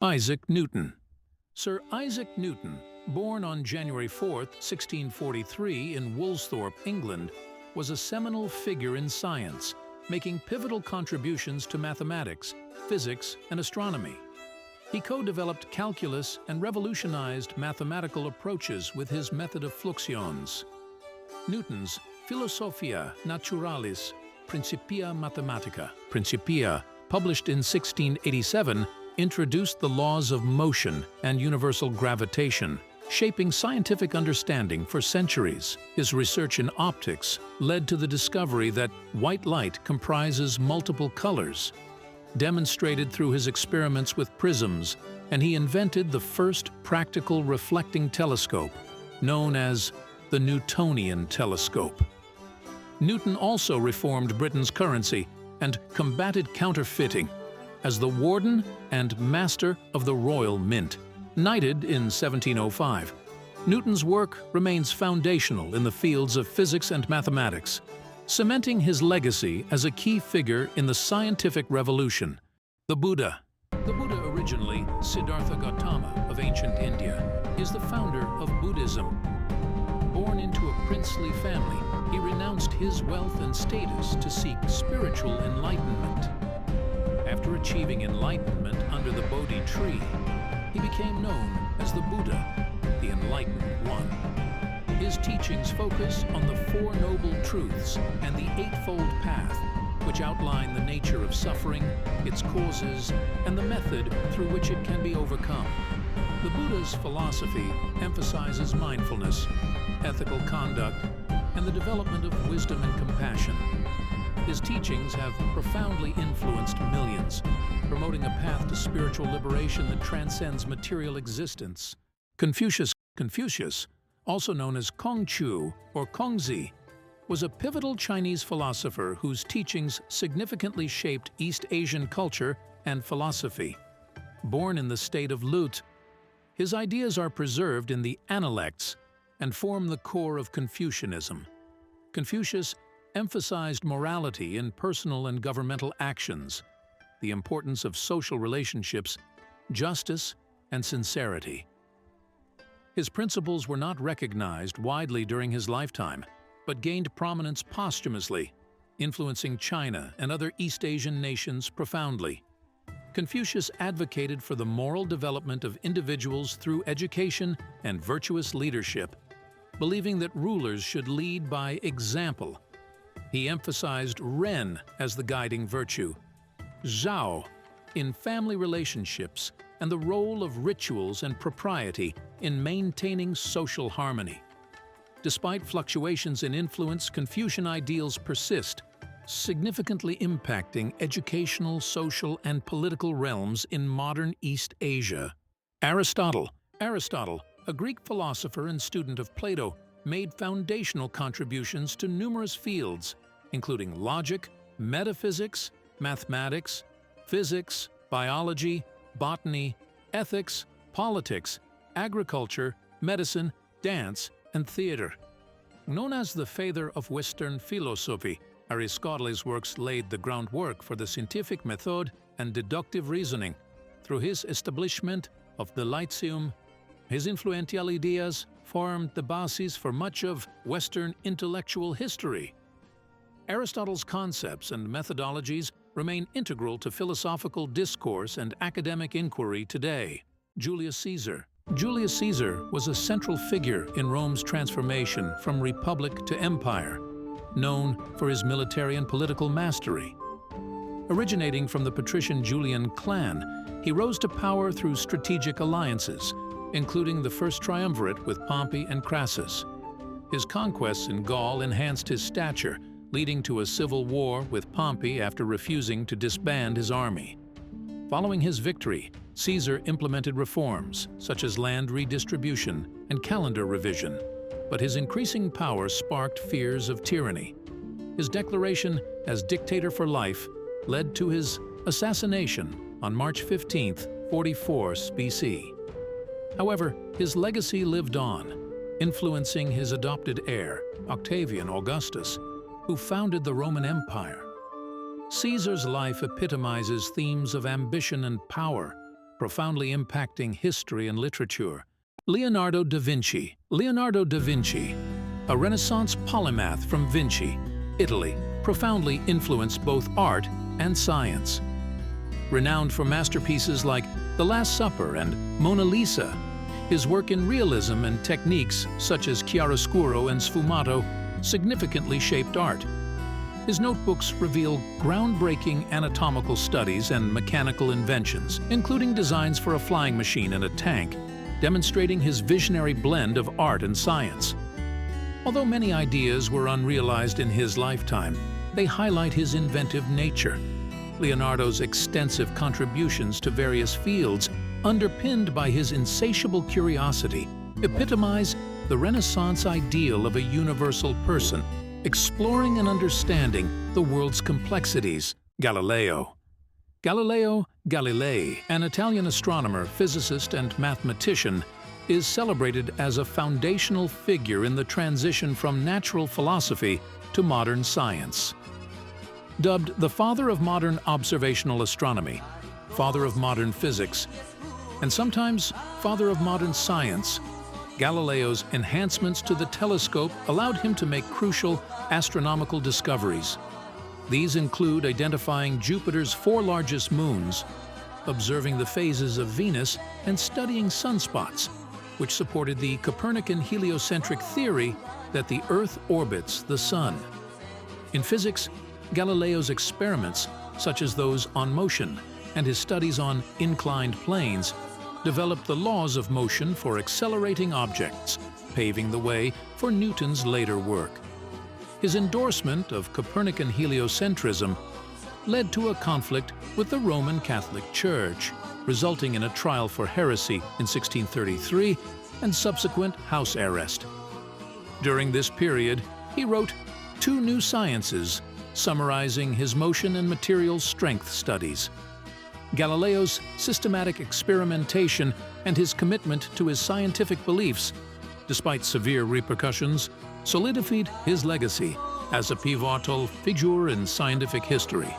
Isaac Newton. Sir Isaac Newton, born on January 4, 1643 in Woolsthorpe, England, was a seminal figure in science, making pivotal contributions to mathematics, physics, and astronomy. He co-developed calculus and revolutionized mathematical approaches with his method of fluxions. Newton's Philosophia Naturalis Principia Mathematica, Principia, published in 1687, introduced the laws of motion and universal gravitation, shaping scientific understanding for centuries. His research in optics led to the discovery that white light comprises multiple colors, demonstrated through his experiments with prisms, and he invented the first practical reflecting telescope, known as the Newtonian telescope. Newton also reformed Britain's currency and combated counterfeiting as the warden and master of the Royal Mint. Knighted in 1705, Newton's work remains foundational in the fields of physics and mathematics, cementing his legacy as a key figure in the scientific revolution. The Buddha. The Buddha, originally Siddhartha Gautama of ancient India, is the founder of Buddhism. Born into a princely family, he renounced his wealth and status to seek spiritual enlightenment. After achieving enlightenment under the Bodhi tree, he became known as the Buddha, the Enlightened One. His teachings focus on the Four Noble Truths and the Eightfold Path, which outline the nature of suffering, its causes, and the method through which it can be overcome. The Buddha's philosophy emphasizes mindfulness, ethical conduct, and the development of wisdom and compassion. His teachings have profoundly influenced millions, promoting a path to spiritual liberation that transcends material existence. Confucius, also known as Kongqiu or Kongzi, was a pivotal Chinese philosopher whose teachings significantly shaped East Asian culture and philosophy. Born in the state of Lut, his ideas are preserved in the Analects and form the core of Confucianism. Confucius emphasized morality in personal and governmental actions, the importance of social relationships, justice, and sincerity. His principles were not recognized widely during his lifetime, but gained prominence posthumously, influencing China and other East Asian nations profoundly. Confucius advocated for the moral development of individuals through education and virtuous leadership, believing that rulers should lead by example. He emphasized Ren as the guiding virtue, Zhao in family relationships, and the role of rituals and propriety in maintaining social harmony. Despite fluctuations in influence, Confucian ideals persist, significantly impacting educational, social, and political realms in modern East Asia. Aristotle, a Greek philosopher and student of Plato, made foundational contributions to numerous fields, including logic, metaphysics, mathematics, physics, biology, botany, ethics, politics, agriculture, medicine, dance, and theater. Known as the father of Western philosophy, Aristotle's works laid the groundwork for the scientific method and deductive reasoning. Through his establishment of the Lyceum, his influential ideas formed the basis for much of Western intellectual history. Aristotle's concepts and methodologies remain integral to philosophical discourse and academic inquiry today. Julius Caesar was a central figure in Rome's transformation from republic to empire, known for his military and political mastery. Originating from the patrician Julian clan, he rose to power through strategic alliances, including the first triumvirate with Pompey and Crassus. His conquests in Gaul enhanced his stature, leading to a civil war with Pompey after refusing to disband his army. Following his victory, Caesar implemented reforms such as land redistribution and calendar revision, but his increasing power sparked fears of tyranny. His declaration as dictator for life led to his assassination on March 15, 44 BC. However, his legacy lived on, influencing his adopted heir, Octavian Augustus, who founded the Roman Empire. Caesar's life epitomizes themes of ambition and power, profoundly impacting history and literature. Leonardo da Vinci. Leonardo da Vinci, a Renaissance polymath from Vinci, Italy, profoundly influenced both art and science. Renowned for masterpieces like The Last Supper and Mona Lisa, his work in realism and techniques such as chiaroscuro and sfumato significantly shaped art. His notebooks reveal groundbreaking anatomical studies and mechanical inventions, including designs for a flying machine and a tank, demonstrating his visionary blend of art and science. Although many ideas were unrealized in his lifetime, they highlight his inventive nature. Leonardo's extensive contributions to various fields, underpinned by his insatiable curiosity, epitomize the Renaissance ideal of a universal person, exploring and understanding the world's complexities. Galileo. Galileo Galilei, an Italian astronomer, physicist, and mathematician, is celebrated as a foundational figure in the transition from natural philosophy to modern science. Dubbed the father of modern observational astronomy, father of modern physics, and sometimes father of modern science, Galileo's enhancements to the telescope allowed him to make crucial astronomical discoveries. These include identifying Jupiter's 4 largest moons, observing the phases of Venus, and studying sunspots, which supported the Copernican heliocentric theory that the Earth orbits the Sun. In physics, Galileo's experiments, such as those on motion, and his studies on inclined planes, developed the laws of motion for accelerating objects, paving the way for Newton's later work. His endorsement of Copernican heliocentrism led to a conflict with the Roman Catholic Church, resulting in a trial for heresy in 1633 and subsequent house arrest. During this period, he wrote 2 new sciences, summarizing his motion and material strength studies. Galileo's systematic experimentation and his commitment to his scientific beliefs, despite severe repercussions, solidified his legacy as a pivotal figure in scientific history.